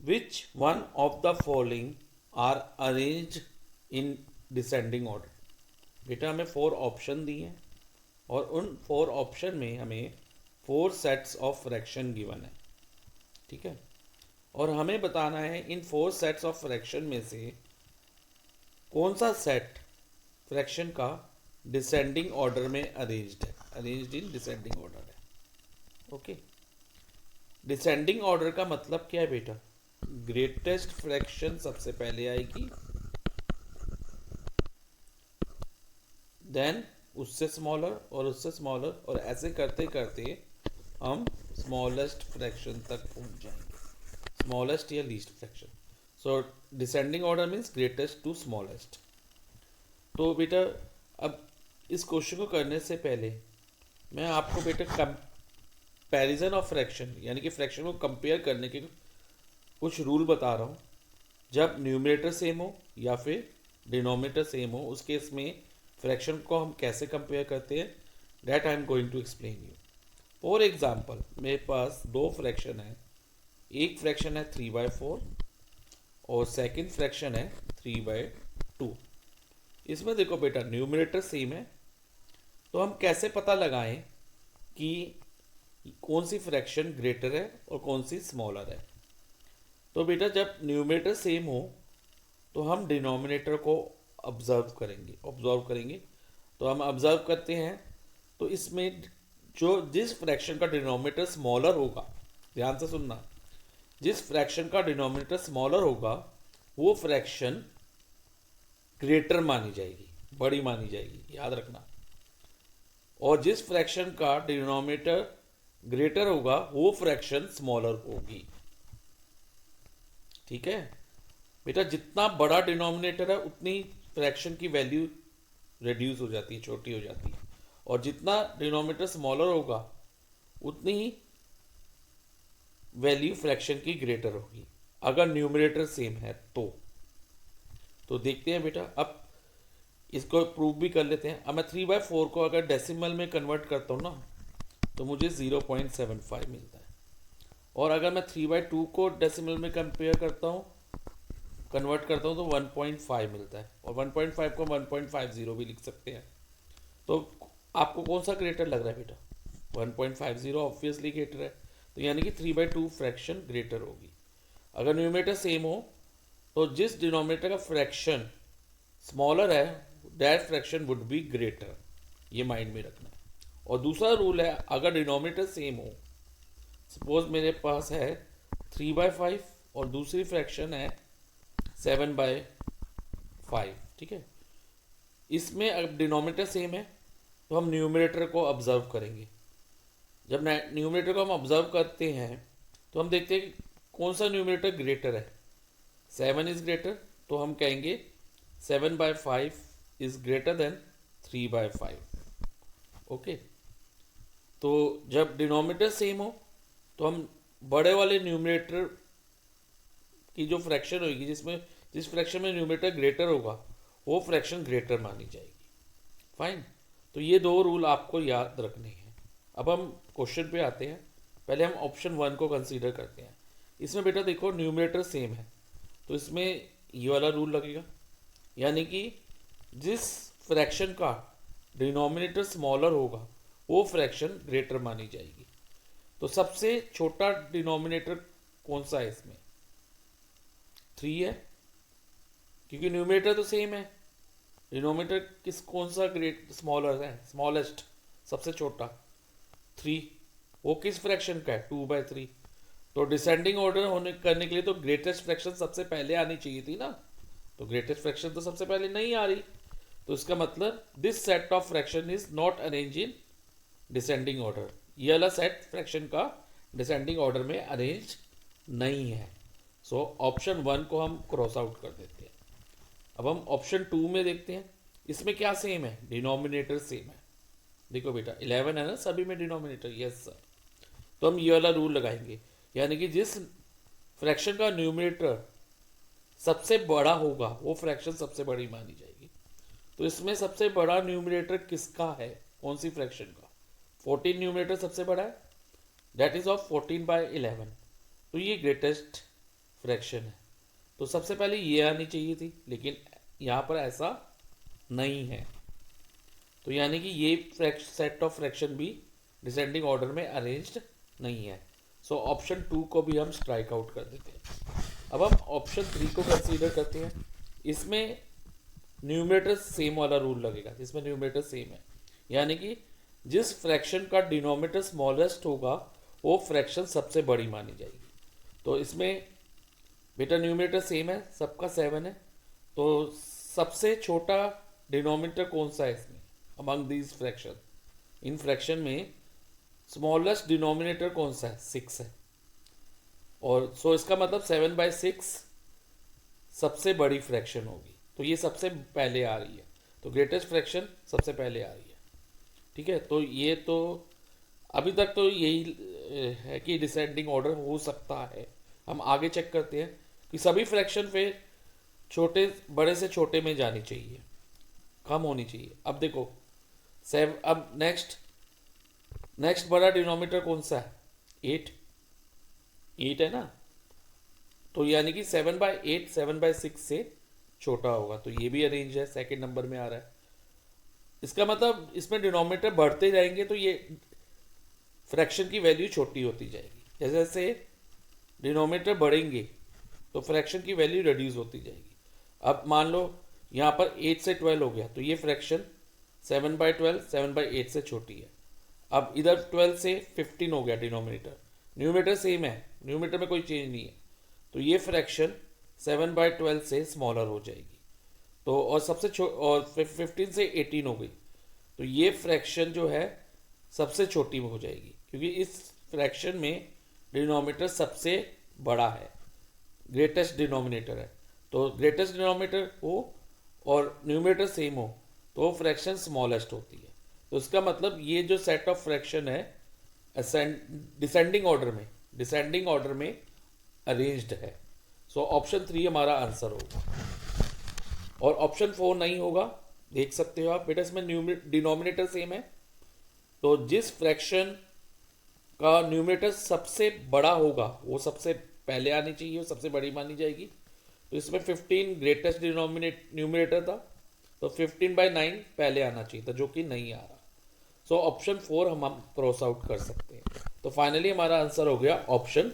Which one of the following are arranged in descending order. बेटा हमें 4 option दिए हैं और उन 4 ऑप्शन में हमें 4 सेट्स ऑफ फ्रैक्शन गिवन है, ठीक है। और हमें बताना है इन 4 सेट्स ऑफ फ्रैक्शन में से कौन सा सेट फ्रैक्शन का डिसेंडिंग ऑर्डर में अरेंज्ड है, अरेंज्ड इन डिसेंडिंग ऑर्डर है। ओके, डिसेंडिंग ऑर्डर का मतलब क्या है बेटा? ग्रेटेस्ट फ्रैक्शन सबसे पहले आएगी, देन उससे स्मॉलर और उससे स्मॉलर, और ऐसे करते करते हम स्मॉलेस्ट फ्रैक्शन तक पहुंच जाएंगे, स्मॉलेस्ट या least fraction. So descending order means greatest to smallest. तो बेटा अब इस क्वेश्चन को करने से पहले मैं आपको बेटा कंपैरिजन ऑफ फ्रैक्शन यानी कि फ्रैक्शन को कंपेयर करने के कुछ रूल बता रहा हूँ। जब न्यूमरेटर सेम हो या फिर डिनोमिनेटर सेम हो, उस केस में फ्रैक्शन को हम कैसे कंपेयर करते हैं, that I am going to explain you. For example मेरे पास 2 फ्रैक्शन है, एक फ्रैक्शन है 3/4 और सेकंड फ्रैक्शन है 3/2। इसमें देखो बेटा न्यूमरेटर सेम है, तो हम कैसे पता लगाएं कि कौन सी फ्रैक्शन ग्रेटर है और कौन सी स्मॉलर है। तो बेटा जब न्यूमरेटर सेम हो तो हम डिनोमिनेटर को ऑब्जर्व करेंगे। तो हम ऑब्जर्व करते हैं, तो इसमें जो जिस फ्रैक्शन का डिनोमिनेटर स्मॉलर होगा, ध्यान से सुनना, जिस फ्रैक्शन का डिनोमिनेटर स्मॉलर होगा वो फ्रैक्शन ग्रेटर मानी जाएगी, बड़ी मानी जाएगी, याद रखना। और जिस फ्रैक्शन का डिनोमिनेटर ग्रेटर होगा वो फ्रैक्शन स्मॉलर होगी, ठीक है बेटा। जितना बड़ा डिनोमिनेटर है उतनी फ्रैक्शन की वैल्यू रिड्यूस हो जाती है, छोटी हो जाती है, और जितना डिनोमिनेटर स्मॉलर होगा उतनी ही वैल्यू फ्रैक्शन की ग्रेटर होगी, अगर न्यूमरेटर सेम है तो देखते हैं बेटा, अब इसको प्रूव भी कर लेते हैं। अब मैं 3/4 को अगर डेसिमल में कन्वर्ट करता हूँ ना तो मुझे 0.75 मिलता है, और अगर मैं 3/2 को डेसिमल में कन्वर्ट करता हूँ तो 1.5 मिलता है, और 1.5 को 1.50 भी लिख सकते हैं। तो आपको कौन सा ग्रेटर लग रहा है बेटा? 1.50 ऑब्वियसली ग्रेटर है, तो यानी कि 3/2 फ्रैक्शन ग्रेटर होगी। अगर न्यूमरेटर सेम हो तो जिस डिनोमिनेटर का फ्रैक्शन स्मॉलर है that fraction would be greater, ये माइंड में रखना है। और दूसरा रूल है, अगर डिनोमिनेटर सेम हो, सपोज मेरे पास है 3/5 और दूसरी फ्रैक्शन है 7/5, ठीक है, इसमें अगर डिनोमिनेटर सेम है तो हम न्यूमरेटर को ऑब्जर्व करेंगे। जब न्यूमरेटर को हम ऑब्जर्व करते हैं तो हम देखते हैं कि कौन सा न्यूमरेटर ग्रेटर है। 7 इज ग्रेटर, तो हम कहेंगे 7/5 इज ग्रेटर देन 3/5। ओके, तो जब डिनोमिनेटर सेम हो तो हम बड़े वाले न्यूमरेटर की जो फ्रैक्शन होगी, जिस फ्रैक्शन में न्यूमरेटर ग्रेटर होगा वो फ्रैक्शन ग्रेटर मानी जाएगी। फाइन, तो ये 2 रूल आपको याद रखने हैं। अब हम क्वेश्चन पे आते हैं। पहले हम ऑप्शन 1 को कंसीडर करते हैं। इसमें बेटा देखो न्यूमरेटर सेम है तो इसमें ये वाला रूल लगेगा, यानी कि जिस फ्रैक्शन का डिनोमिनेटर स्मॉलर होगा वो फ्रैक्शन ग्रेटर मानी जाएगी। तो सबसे छोटा डिनोमिनेटर कौन सा है इसमें? 3 है, क्योंकि न्यूमरेटर तो सेम है। डिनोमिनेटर कौन सा स्मॉलर है? स्मॉलेस्ट, सबसे छोटा 3, वो किस फ्रैक्शन का है? 2/3। तो डिसेंडिंग ऑर्डर करने के लिए तो ग्रेटेस्ट फ्रैक्शन सबसे पहले आनी चाहिए थी ना, तो ग्रेटेस्ट फ्रैक्शन तो सबसे पहले नहीं आ रही, तो इसका मतलब this set of fraction is not arrange in descending order. ये वाला सेट फ्रैक्शन का डिसेंडिंग ऑर्डर में अरेंज नहीं है। सो ऑप्शन 1 को हम क्रॉस आउट कर देते हैं। अब हम ऑप्शन 2 में देखते हैं, इसमें क्या सेम है? डिनोमिनेटर सेम है। देखो बेटा 11 है ना सभी में डिनोमिनेटर, यस सर। तो हम ये वाला रूल लगाएंगे, यानी कि जिस फ्रैक्शन का न्यूमरेटर सबसे बड़ा होगा वो फ्रैक्शन सबसे बड़ी मानी जाएगी। तो इसमें सबसे बड़ा न्यूमरेटर किसका है? कौन सी फ्रैक्शन का? 14 न्यूमरेटर सबसे बड़ा है, दैट इज ऑफ 14/11, तो ये ग्रेटेस्ट फ्रैक्शन है। तो सबसे पहले ये आनी चाहिए थी, लेकिन यहाँ पर ऐसा नहीं है। तो यानी कि ये सेट ऑफ फ्रैक्शन भी डिसेंडिंग ऑर्डर में अरेंज्ड नहीं है। सो ऑप्शन 2 को भी हम स्ट्राइक आउट कर देते हैं। अब हम ऑप्शन 3 को कंसीडर करते हैं। इसमें न्यूमरेटर सेम वाला रूल लगेगा, जिसमें न्यूमरेटर सेम है, यानी कि जिस फ्रैक्शन का डिनोमिनेटर स्मॉलेस्ट होगा वो फ्रैक्शन सबसे बड़ी मानी जाएगी। तो इसमें बेटा न्यूमरेटर सेम है, सबका 7 है, तो सबसे छोटा डिनोमिनेटर कौन सा है इसमें among these fraction? In fraction में स्मॉलेस्ट डिनोमिनेटर कौन सा है? 6 है। और सो इसका मतलब 7/6 सबसे बड़ी फ्रैक्शन होगी, तो ये सबसे पहले आ रही है। तो ग्रेटेस्ट फ्रैक्शन सबसे पहले आ रही है। ठीक है, तो ये तो अभी तक तो यही है कि डिसेंडिंग ऑर्डर हो सकता है। हम आगे चेक करते हैं कि सभी फ्रैक्शन पे छोटे बड़े से छोटे में जानी चाहिए, कम होनी चाहिए। अब देखो अब नेक्स्ट बड़ा डिनोमिनेटर कौन सा है? 8 है ना, तो यानी कि 7/8 7/6 से छोटा होगा, तो ये भी अरेंज है, सेकंड नंबर में आ रहा है। इसका मतलब इसमें डिनोमिनेटर बढ़ते जाएंगे तो ये फ्रैक्शन की वैल्यू छोटी होती जाएगी। जैसे जैसे डिनोमिनेटर बढ़ेंगे तो फ्रैक्शन की वैल्यू रिड्यूस होती जाएगी। अब मान लो यहाँ पर 8 से 12 हो गया, तो ये फ्रैक्शन 7/12 7/8 से छोटी है। अब इधर 12 से 15 हो गया डिनोमिनेटर, न्यूमरेटर सेम है, न्यूमरेटर में कोई चेंज नहीं है, तो ये फ्रैक्शन 7/12 से स्मॉलर हो जाएगी। तो और और 15 से 18 हो गई, तो ये फ्रैक्शन जो है सबसे छोटी हो जाएगी, क्योंकि इस फ्रैक्शन में डिनोमिनेटर सबसे बड़ा है, ग्रेटेस्ट डिनोमिनेटर है। तो ग्रेटेस्ट डिनोमिनेटर हो और न्यूमरेटर सेम हो तो वो फ्रैक्शन स्मॉलेस्ट होती है। तो इसका मतलब ये जो सेट ऑफ फ्रैक्शन है डिसेंडिंग ऑर्डर में अरेंज्ड है। सो ऑप्शन 3 हमारा आंसर होगा। और ऑप्शन 4 नहीं होगा, देख सकते हो आप बेटा, इसमें डिनोमिनेटर सेम है, तो जिस फ्रैक्शन का न्यूमरेटर सबसे बड़ा होगा वो सबसे पहले आनी चाहिए, वो सबसे बड़ी मानी जाएगी। तो इसमें 15 ग्रेटेस्ट न्यूमरेटर था, तो 15/9 पहले आना चाहिए था, जो कि नहीं आ रहा। सो ऑप्शन 4 हम क्रॉस आउट कर सकते हैं। तो फाइनली हमारा आंसर हो गया ऑप्शन